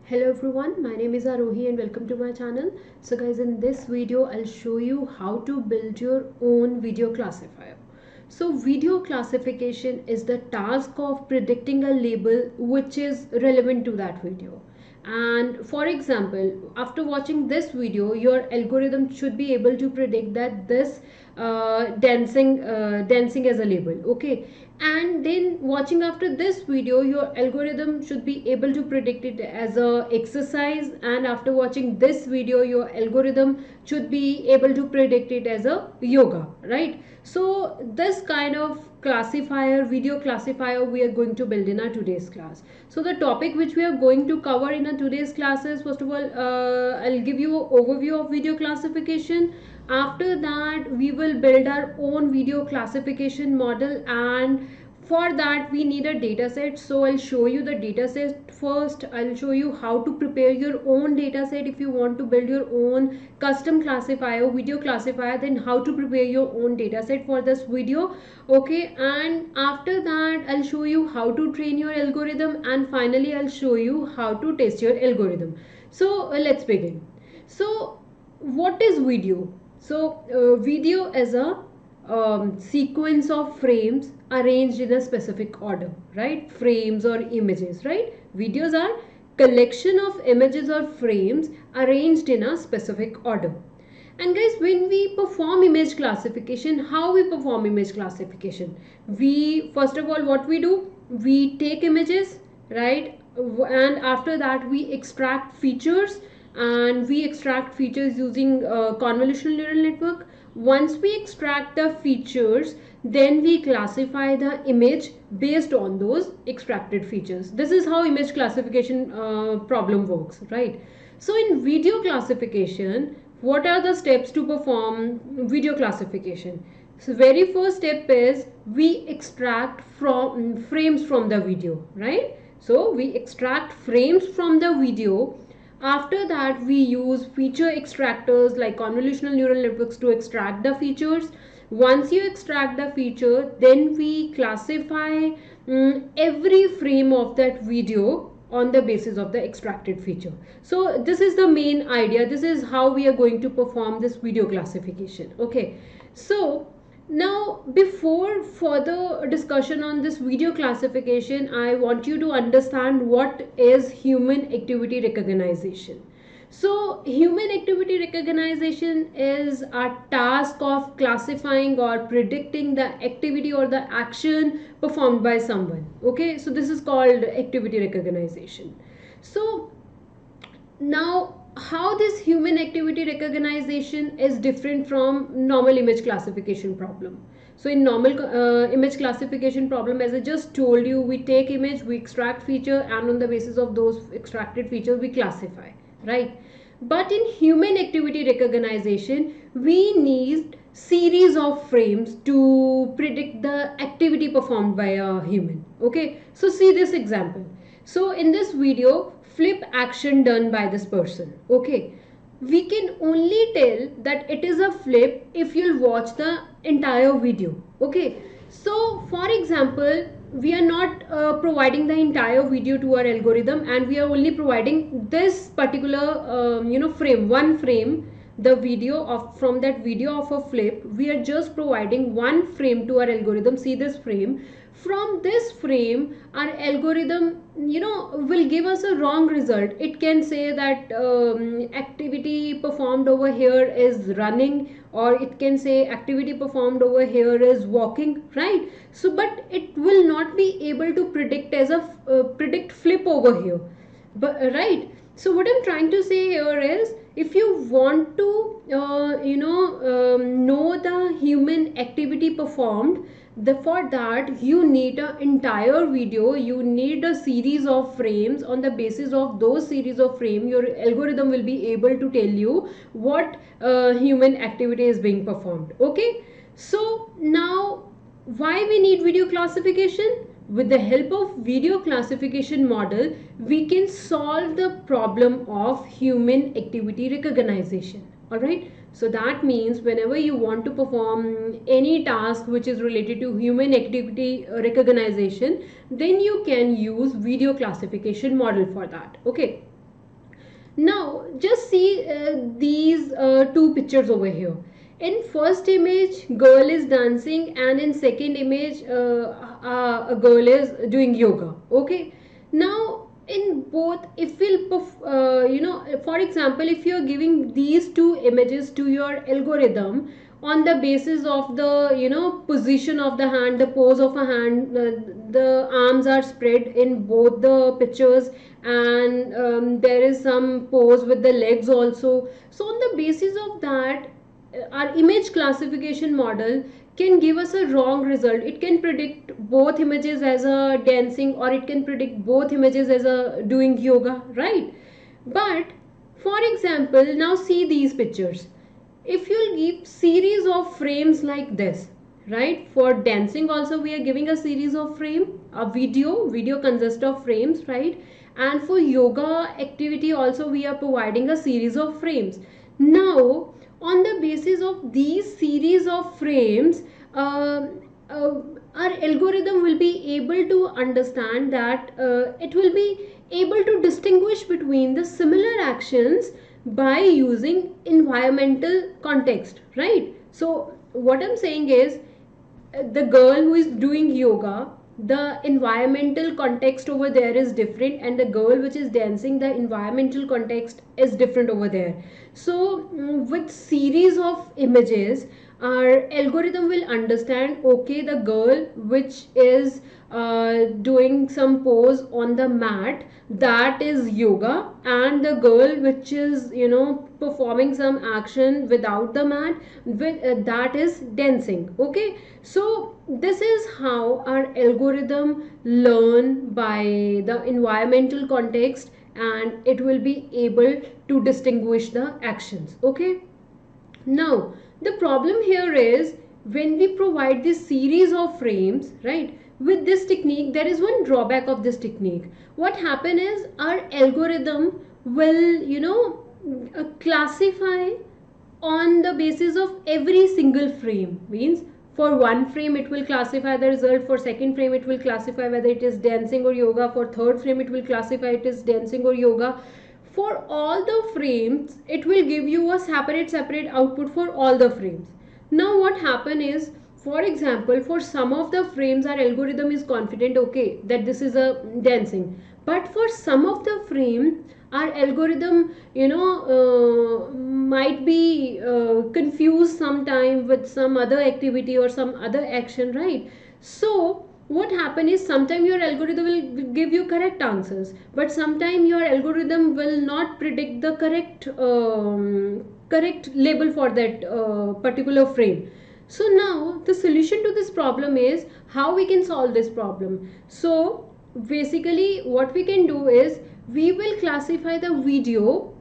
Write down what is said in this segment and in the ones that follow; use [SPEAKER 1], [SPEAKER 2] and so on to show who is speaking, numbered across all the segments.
[SPEAKER 1] Hello everyone, my name is Aarohi and welcome to my channel. So guys, in this video I'll show you how to build your own video classifier. So video classification is the task of predicting a label which is relevant to that video. And for example, after watching this video, your algorithm should be able to predict that this dancing as a label, okay? And then watching after this video, your algorithm should be able to predict it as a exercise, and after watching this video your algorithm should be able to predict it as a yoga, right? So this kind of video classifier we are going to build in our today's class. So the topic which we are going to cover in our today's classes, first of all, I'll give you an overview of video classification. After that we will build our own video classification model, and for that we need a data set. So I'll show you the data set first. I'll show you how to prepare your own data set. If you want to build your own custom classifier, video classifier, then how to prepare your own data set for this video, okay? And after that I'll show you how to train your algorithm, and finally I'll show you how to test your algorithm. So let's begin. So what is video? So video is a sequence of frames arranged in a specific order, right? Frames or images, right? Videos are collection of images or frames arranged in a specific order. And guys, when we perform image classification, how we perform image classification? We, first of all, what we do? We take images, right? And after that we extract features, and we extract features using convolutional neural network. Once we extract the features, then we classify the image based on those extracted features. This is how image classification problem works, right? So in video classification, what are the steps to perform video classification? So very first step is we extract from frames from the video, right? So we extract frames from the video. After that we use feature extractors like convolutional neural networks to extract the features. Once you extract the feature, then we classify every frame of that video on the basis of the extracted feature. So this is the main idea. This is how we are going to perform this video classification, okay? So now, before further discussion on this video classification, I want you to understand what is human activity recognition. So human activity recognition is a task of classifying or predicting the activity or the action performed by someone, okay? So this is called activity recognition. So now, how this human activity recognition is different from normal image classification problem? So in normal image classification problem, as I just told you, we take image, we extract feature, and on the basis of those extracted features we classify, right? But in human activity recognition, we need series of frames to predict the activity performed by a human, okay? So see this example. So in this video, flip action done by this person, okay? We can only tell that it is a flip if you'll watch the entire video, okay? So for example, we are not providing the entire video to our algorithm, and we are only providing this particular frame, one frame, the video of from that video of a flip. We are just providing one frame to our algorithm. See this frame. From this frame our algorithm will give us a wrong result. It can say that activity performed over here is running, or it can say activity performed over here is walking, right? So but it will not be able to predict as a predict flip over here, but right? So what I'm trying to say here is, if you want to know the human activity performed, for that you need an entire video, you need a series of frames. On the basis of those series of frames, your algorithm will be able to tell you what human activity is being performed, okay? So now, why we need video classification? With the help of video classification model, we can solve the problem of human activity recognition. Alright, so that means whenever you want to perform any task which is related to human activity recognition, then you can use video classification model for that, okay? Now just see these two pictures over here. In first image girl is dancing, and in second image a girl is doing yoga. Okay, now in both, if we'll for example, if you're giving these two images to your algorithm on the basis of the position of the hand, the pose of a hand, the arms are spread in both the pictures, and there is some pose with the legs also. So on the basis of that, our image classification model can give us a wrong result. It can predict both images as a dancing, or it can predict both images as a doing yoga, right? But for example, now see these pictures. If you'll give series of frames like this, right? For dancing also we are giving a series of frame. A video consists of frames, right? And for yoga activity also we are providing a series of frames. Now on the basis of these series of frames, uh, uh, our algorithm will be able to understand that it will be able to distinguish between the similar actions by using environmental context, right? So what I'm saying is, the girl who is doing yoga, the environmental context over there is different, and the girl which is dancing, the environmental context is different over there. So with series of images, our algorithm will understand, okay, the girl which is doing some pose on the mat, that is yoga, and the girl which is performing some action without the mat, that is dancing. Okay, so this is how our algorithm learn by the environmental context, and it will be able to distinguish the actions. Okay, now the problem here is, when we provide this series of frames, right, with this technique, there is one drawback of this technique. What happen is, our algorithm will classify on the basis of every single frame. Means for one frame it will classify the result, for second frame it will classify whether it is dancing or yoga, for third frame it will classify it is dancing or yoga. For all the frames it will give you a separate output for all the frames. Now what happen is, for example, for some of the frames our algorithm is confident, okay, that this is a dancing, but for some of the frame our algorithm might be confused sometime with some other activity or some other action, right? So what happen is, sometime your algorithm will give you correct answers, but sometime your algorithm will not predict the correct label for that particular frame. So now the solution to this problem is, how we can solve this problem. So basically what we can do is, we will classify the video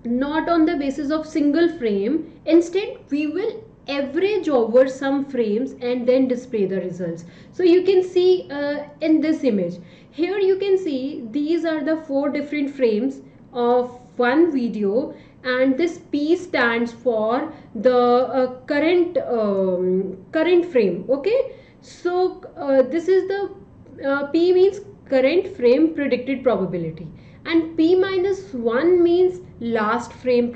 [SPEAKER 1] not on the basis of single frame. Instead we will average over some frames and then display the results. So you can see in this image here, you can see these are the 4 different frames of one video, and this P stands for the current frame. Okay, so this is the P means current frame predicted probability, and P minus 1 means last frame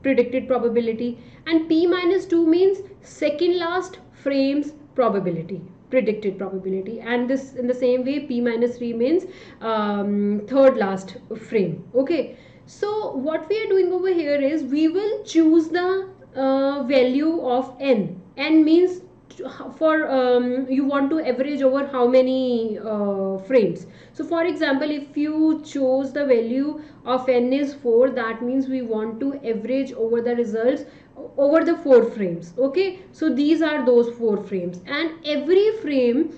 [SPEAKER 1] predicted probability, and P minus 2 means second last frames probability, predicted probability, and this in the same way P minus 3 means third last frame. Okay, so what we are doing over here is, we will choose the value of n means for you want to average over how many frames. So for example, if you chose the value of n is 4, that means we want to average over the results over the 4 frames. Okay, so these are those 4 frames, and every frame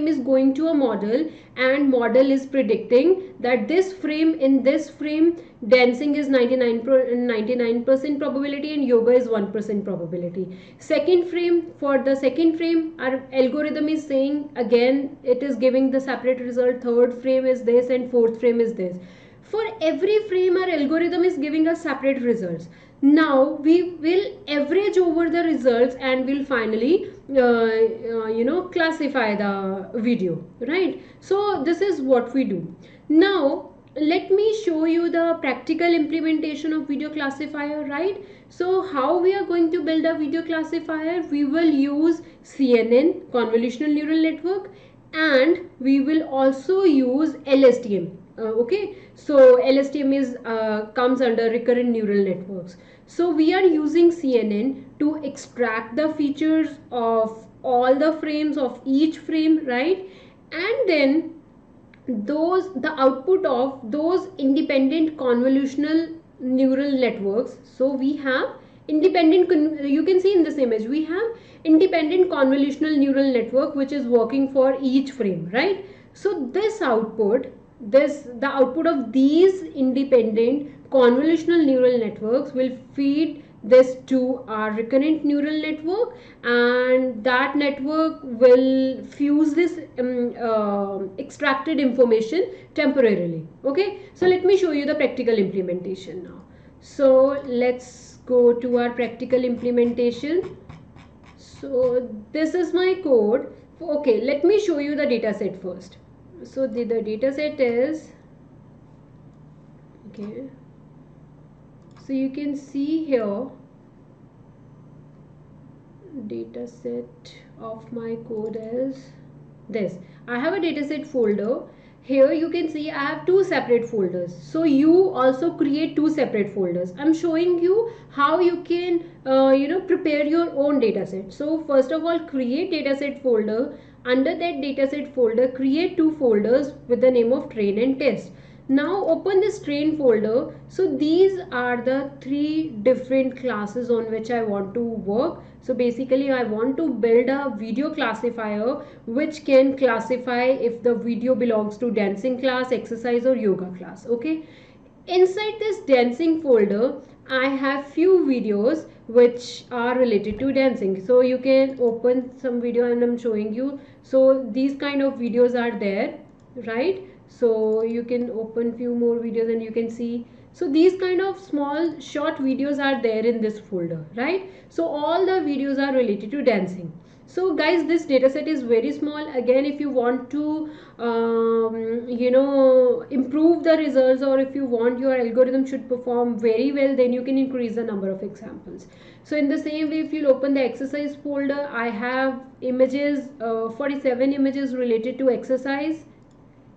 [SPEAKER 1] is going to a model, and model is predicting that this frame, in this frame dancing is 99% probability and yoga is 1% probability. Second frame, for the second frame our algorithm is saying, again it is giving the separate result, third frame is this and fourth frame is this. For every frame our algorithm is giving us separate results. Now we will average over the results and will finally classify the video, right? So this is what we do. Now let me show you the practical implementation of video classifier, right? So how we are going to build a video classifier? We will use CNN, convolutional neural network, and we will also use LSTM. Okay, so LSTM is comes under recurrent neural networks. So we are using CNN to extract the features of all the frames of each frame, right? And then the output of those independent convolutional neural networks. So we have you can see in this image we have independent convolutional neural network which is working for each frame, right? So the output of these independent convolutional neural networks will feed this to our recurrent neural network, and that network will fuse this extracted information temporarily. Okay, so let me show you the practical implementation now. So let's go to our practical implementation. So this is my code. Okay, let me show you the dataset first. So the dataset is, okay, so you can see here dataset of my code is this. I have a dataset folder. Here you can see I have two separate folders. So you also create two separate folders. I'm showing you how you can prepare your own dataset. So first of all, create dataset folder. Under that dataset folder, create two folders with the name of train and test. Now open this train folder. So these are the three different classes on which I want to work. So basically I want to build a video classifier which can classify if the video belongs to dancing class, exercise or yoga class. Okay, inside this dancing folder I have few videos which are related to dancing. So you can open some video and I'm showing you. So these kind of videos are there, right? So you can open few more videos and you can see. So these kind of small short videos are there in this folder, right? So all the videos are related to dancing. So guys, this dataset is very small. Again, if you want to improve the results, or if you want your algorithm should perform very well, then you can increase the number of examples. So in the same way, if you open the exercise folder, I have images, 47 images related to exercise,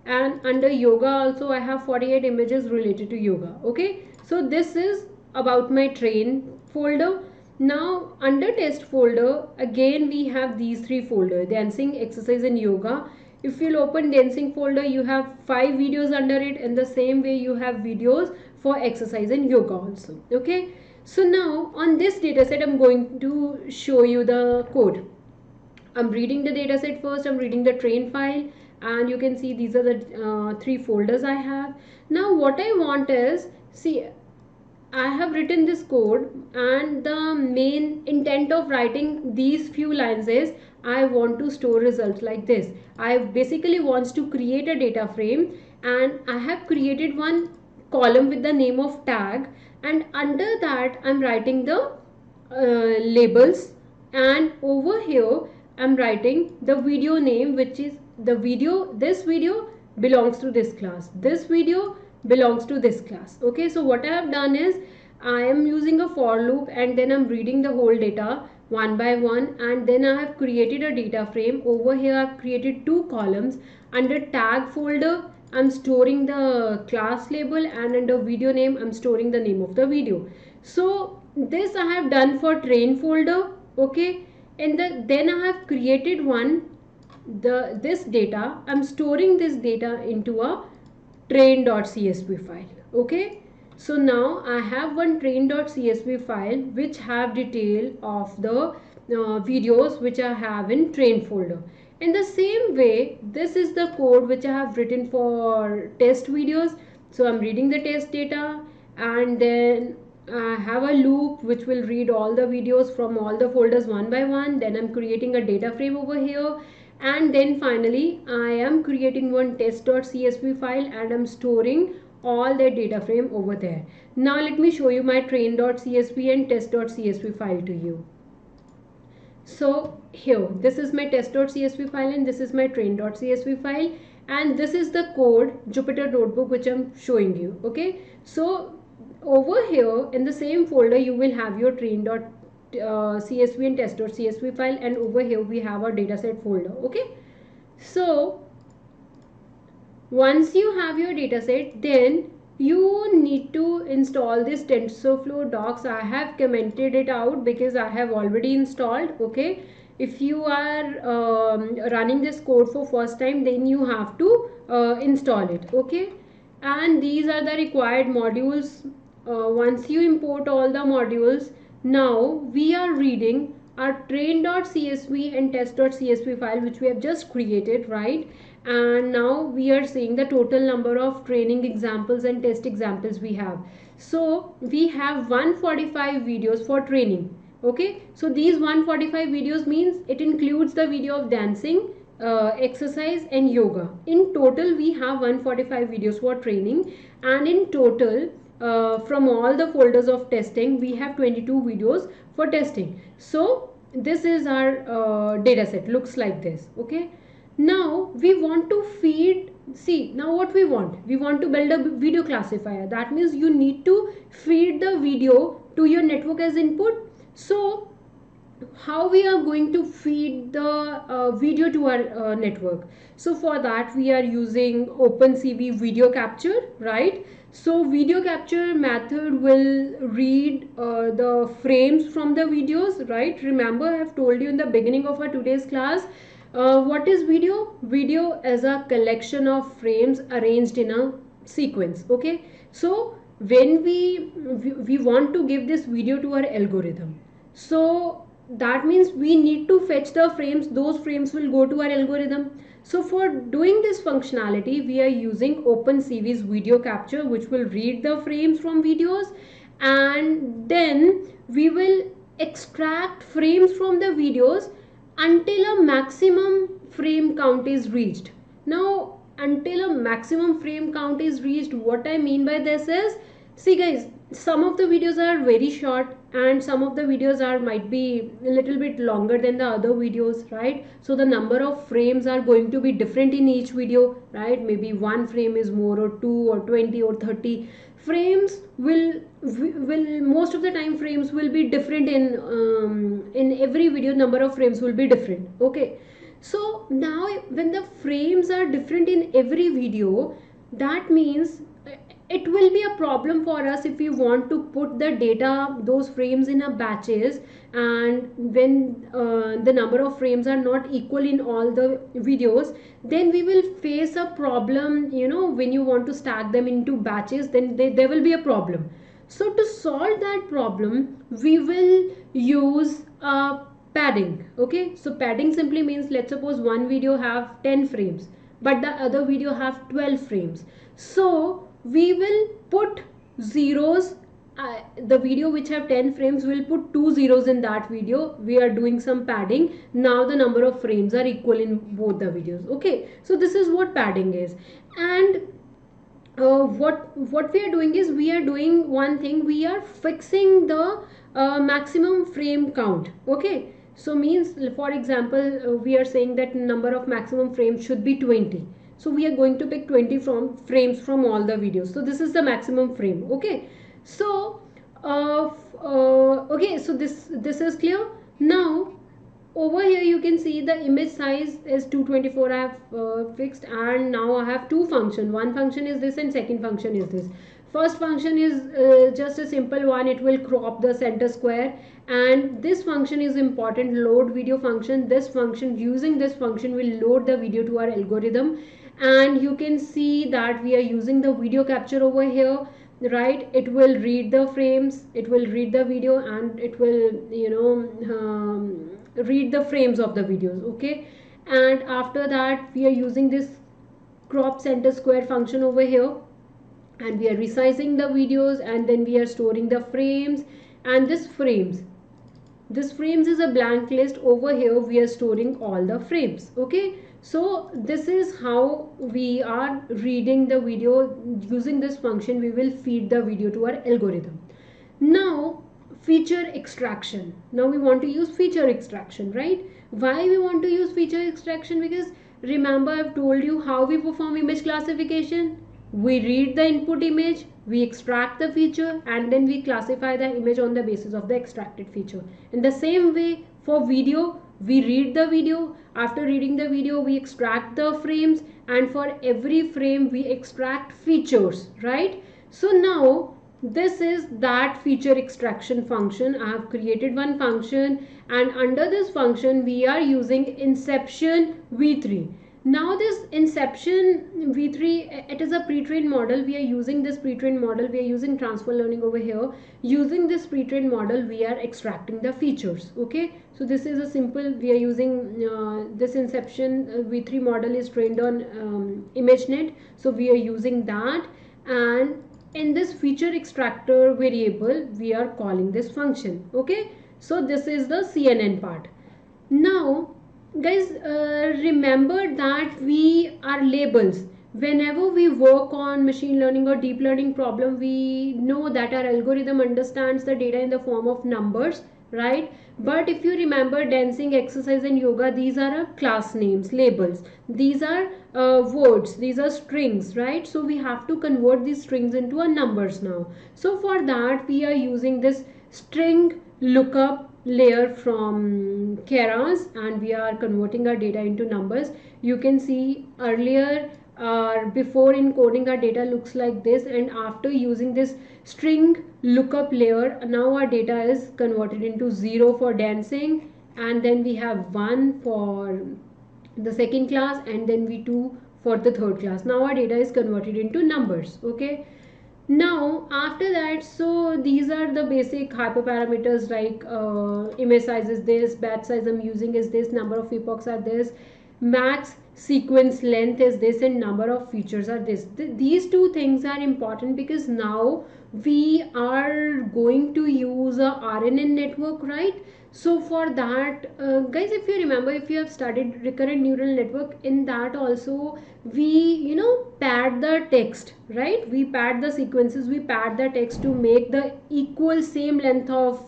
[SPEAKER 1] and under yoga also I have 48 images related to yoga. Okay, so this is about my train folder. Now under test folder again we have these three folders: dancing, exercise and yoga. If you'll open dancing folder, you have 5 videos under it, and the same way you have videos for exercise and yoga also. Okay, so now on this dataset I'm going to show you the code. I'm reading the dataset first. I'm reading the train file, and you can see these are the 3 folders I have. Now what I want is, see, I have written this code, and the main intent of writing these few lines is I want to store results like this. I basically wants to create a data frame, and I have created one column with the name of tag, and under that I'm writing the labels, and over here I'm writing the video name, which is the video. This video belongs to this class, this video belongs to this class. Okay, so what I have done is I am using a for loop, and then I'm reading the whole data one by one, and then I have created a data frame. Over here I've created 2 columns. Under tag folder I'm storing the class label, and under video name I'm storing the name of the video. So this I have done for train folder. Okay, and then I have created this data. I'm storing this data into a train.csv file. Okay, so now I have one train.csv file which have detail of the videos which I have in train folder. In the same way, this is the code which I have written for test videos. So I'm reading the test data, and then I have a loop which will read all the videos from all the folders one by one. Then I'm creating a data frame over here, and then finally I am creating one test.csv file, and I'm storing all that data frame over there. Now let me show you my train.csv and test.csv file to you. So here, this is my test.csv file and this is my train.csv file, and this is the code Jupyter notebook which I'm showing you. Okay, so over here in the same folder you will have your train.csv and test.csv file, and over here we have our dataset folder. Okay, so once you have your dataset, then you need to install this TensorFlow docs. I have commented it out because I have already installed. Okay, if you are running this code for first time, then you have to install it. Okay, and these are the required modules. Once you import all the modules, now we are reading our train.csv and test.csv file which we have just created, right? And now we are seeing the total number of training examples and test examples we have. So we have 145 videos for training. Okay, so these 145 videos means it includes the video of dancing, exercise and yoga. In total we have 145 videos for training, and in total from all the folders of testing we have 22 videos for testing. So this is our data set, looks like this. Okay, now we want to feed, see now what we want to build a video classifier. That means you need to feed the video to your network as input. So how we are going to feed the video to our network? So for that we are using Opencv video capture, right? So video capture method will read the frames from the videos, right? Remember I have told you in the beginning of our today's class, what is video? Video is a collection of frames arranged in a sequence. Okay, so when we want to give this video to our algorithm, so that means we need to fetch the frames. Those frames will go to our algorithm. So for doing this functionality we are using Opencv's video capture, which will read the frames from videos, and then we will extract frames from the videos until a maximum frame count is reached. Now until a maximum frame count is reached, what I mean by this is, see guys, some of the videos are very short and some of the videos are might be a little bit longer than the other videos, right? So the number of frames are going to be different in each video, right? Maybe one frame is more, or 2 or 20 or 30 frames will most of the time frames will be different in every video. Number of frames will be different. Okay, so now when the frames are different in every video, that means it will be a problem for us if we want to put the data, those frames in a batches, and when the number of frames are not equal in all the videos, then we will face a problem, you know, when you want to stack them into batches, then there will be a problem. So to solve that problem we will use padding. Okay, so padding simply means, let's suppose one video have 10 frames but the other video have 12 frames. So we will put zeros, the video which have 10 frames will put 2 zeros in that video. We are doing some padding. Now the number of frames are equal in both the videos. Okay, so this is what padding is. And what we are doing is, we are doing one thing, we are fixing the maximum frame count. Okay, so means for example we are saying that number of maximum frames should be 20. So we are going to pick 20 frames from all the videos. So this is the maximum frame. Okay, so okay, so this is clear. Now over here you can see the image size is 224 I have fixed, and now I have two functions. One function is this and second function is this. First function is just a simple one, it will crop the center square, and this function is important, load video function. This function, using this function will load the video to our algorithm, and you can see that we are using the video capture over here, right? It will read the frames, it will read the video, and it will, you know, read the frames of the videos. Okay, and after that we are using this crop center square function over here, and we are resizing the videos, and then we are storing the frames, and this frames is a blank list. Over here we are storing all the frames. Okay, so this is how we are reading the video. Using this function we will feed the video to our algorithm. Now feature extraction. Now we want to use feature extraction, right? Why we want to use feature extraction? Because Remember, I've told you how we perform image classification. We read the input image, we extract the feature, and then we classify the image on the basis of the extracted feature. In the same way, for video, we read the video. After reading the video, we extract the frames, and for every frame, we extract features, right? So now, this is that feature extraction function. I have created one function, and under this function we are using inception v3. Now this inception v3, it is a pre-trained model. We are using this pre-trained model, we are using transfer learning over here. Using this pre-trained model, we are extracting the features. Okay, so this is a simple, we are using this inception v3 model is trained on ImageNet, so we are using that. And in this feature extractor variable, we are calling this function. Okay, so this is the CNN part. Now guys, remember that we are labels. Whenever we work on machine learning or deep learning problem, we know that our algorithm understands the data in the form of numbers, right? But if you remember, dancing, exercise and yoga, these are class names, labels. These are words, these are strings, right? So we have to convert these strings into a numbers now. So for that, we are using this string lookup layer from Keras, and we are converting our data into numbers. You can see earlier, before encoding our data looks like this, and after using this string lookup layer, now our data is converted into 0 for dancing, and then we have 1 for the second class, and then we 2 for the third class. Now our data is converted into numbers. Okay, now after that, so these are the basic hyperparameters, like image size is this, batch size I'm using is this, number of epochs are this, max sequence length is this, and number of features are this. These two things are important because now we are going to use a RNN network, right? So for that, guys, if you remember, if you have studied recurrent neural network, in that also we pad the text, right? We pad the sequences, we pad the text to make the equal same length of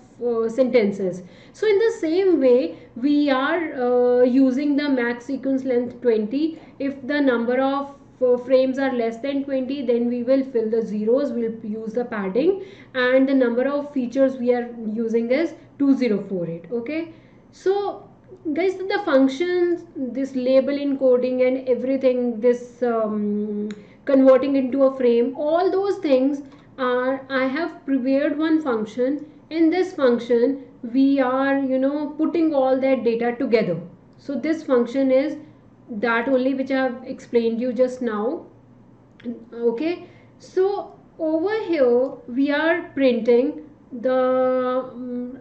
[SPEAKER 1] sentences. So in the same way, we are using the max sequence length 20. If the number of frames are less than 20, then we will fill the zeros, we'll use the padding, and the number of features we are using is 2048. Okay, so guys, the functions, this label encoding and everything, this converting into a frame, all those things are, I have prepared one function. In this function, we are putting all that data together. So this function is that only which I have explained you just now. Okay, so over here we are printing the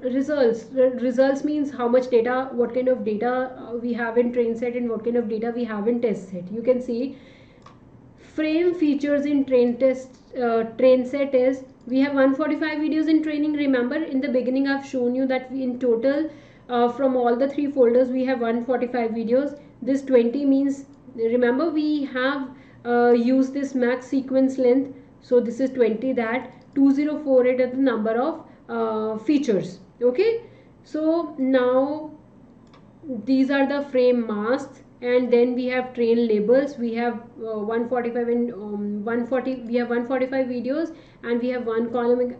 [SPEAKER 1] results means how much data, what kind of data we have in train set and what kind of data we have in test set. You can see frame features in train set is, we have 145 videos in training. Remember, in the beginning I've shown you that we, in total from all the 3 folders, we have 145 videos. This 20 means, remember, we have used this max sequence length, so this is 20, that 2048 is the number of features. Okay, so now these are the frame masks, and then we have train labels. We have 145 and 140, we have 145 videos, and we have one column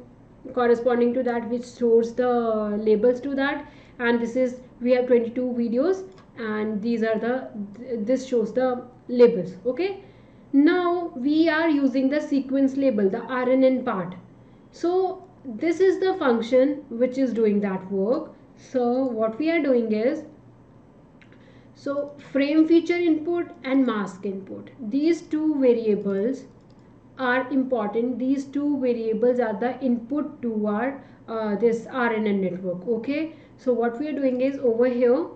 [SPEAKER 1] corresponding to that which shows the labels to that, and this is, we have 22 videos, and these are the, this shows the labels. Okay, now we are using the sequence label, the RNN part. So this is the function which is doing that work. So what we are doing is, so frame feature input and mask input, these two variables are important. These two variables are the input to our this RNN network. Okay, so what we are doing is, over here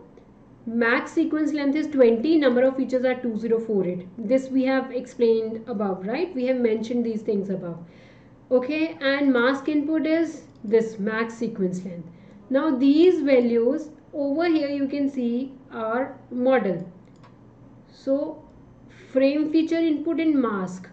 [SPEAKER 1] max sequence length is 20, number of features are 2048. This we have explained above, right? We have mentioned these things above. Okay, and mask input is this max sequence length. Now these values over here you can see are model. So frame feature input and mask,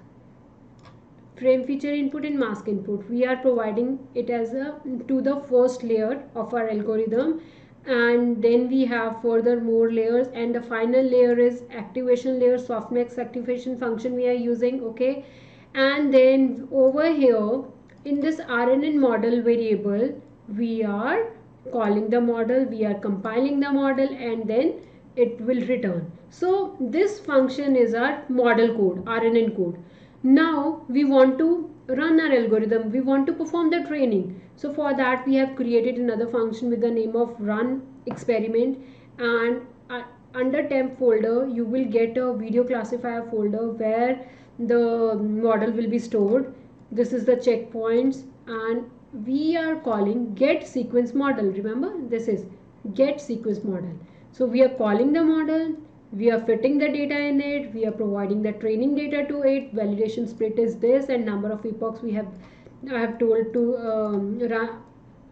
[SPEAKER 1] frame feature input and mask input, we are providing it as a to the first layer of our algorithm, and then we have further more layers, and the final layer is activation layer, softmax activation function we are using. Okay, and then over here in this RNN model variable, we are calling the model, we are compiling the model, and then it will return. So this function is our model code, RNN code. Now we want to run our algorithm, we want to perform the training. So for that we have created another function with the name of run experiment, and under temp folder you will get a video classifier folder where the model will be stored. This is the checkpoints, and we are calling get sequence model. Remember, this is get sequence model. So we are calling the model, we are fitting the data in it, we are providing the training data to it, validation split is this, and number of epochs we have, I have told to run,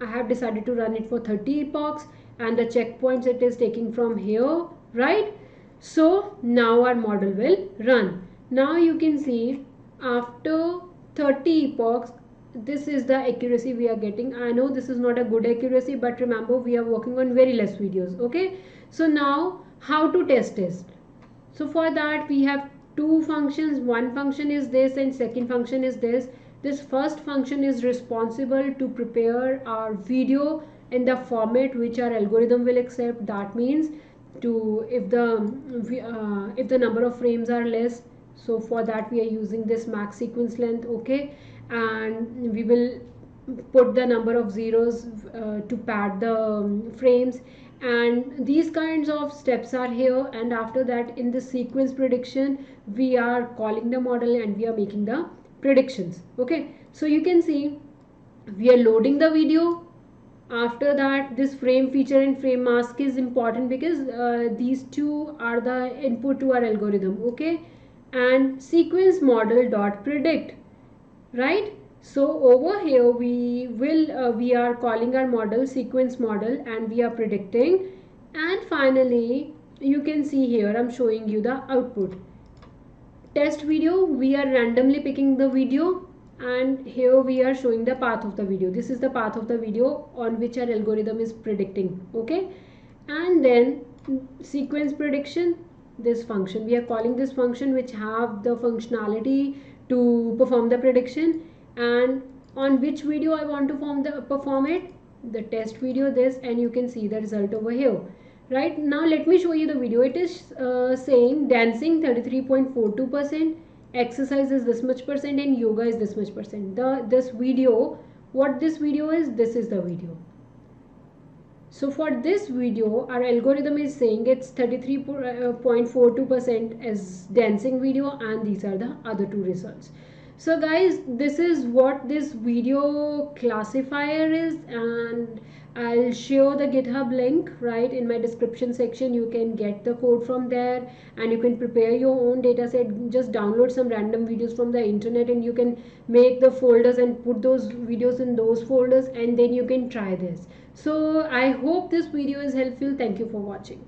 [SPEAKER 1] I have decided to run it for 30 epochs, and the checkpoints it is taking from here, right? So now our model will run. Now you can see after 30 epochs, this is the accuracy we are getting. I know this is not a good accuracy, but remember we are working on very less videos. Okay, so now how to test this? So for that we have two functions. One function is this and second function is this. This first function is responsible to prepare our video in the format which our algorithm will accept. That means to if the number of frames are less, so for that we are using this max sequence length. Okay, and we will put the number of zeros to pad the frames, and these kinds of steps are here. And after that in the sequence prediction we are calling the model and we are making the predictions. Okay, so you can see we are loading the video. After that this frame feature and frame mask is important because these two are the input to our algorithm. Okay, and sequence model dot predict, right? So over here we are calling our model sequence model and we are predicting, and finally you can see here I'm showing you the output. Test video, we are randomly picking the video, and here we are showing the path of the video. This is the path of the video on which our algorithm is predicting. Okay, and then sequence prediction, this function we are calling, this function which have the functionality to perform the prediction, and on which video I want to perform it, the test video, this, and you can see the result over here. Right now let me show you the video. It is saying dancing 33.42%, exercise is this much percent, and yoga is this much percent. This video, what this video is, this is the video. So for this video our algorithm is saying it's 33.42% as dancing video, and these are the other two results. So guys, this is what this video classifier is, and I'll show the GitHub link right in my description section. You can get the code from there and you can prepare your own data set. Just download some random videos from the internet and you can make the folders and put those videos in those folders, and then you can try this. So I hope this video is helpful. Thank you for watching.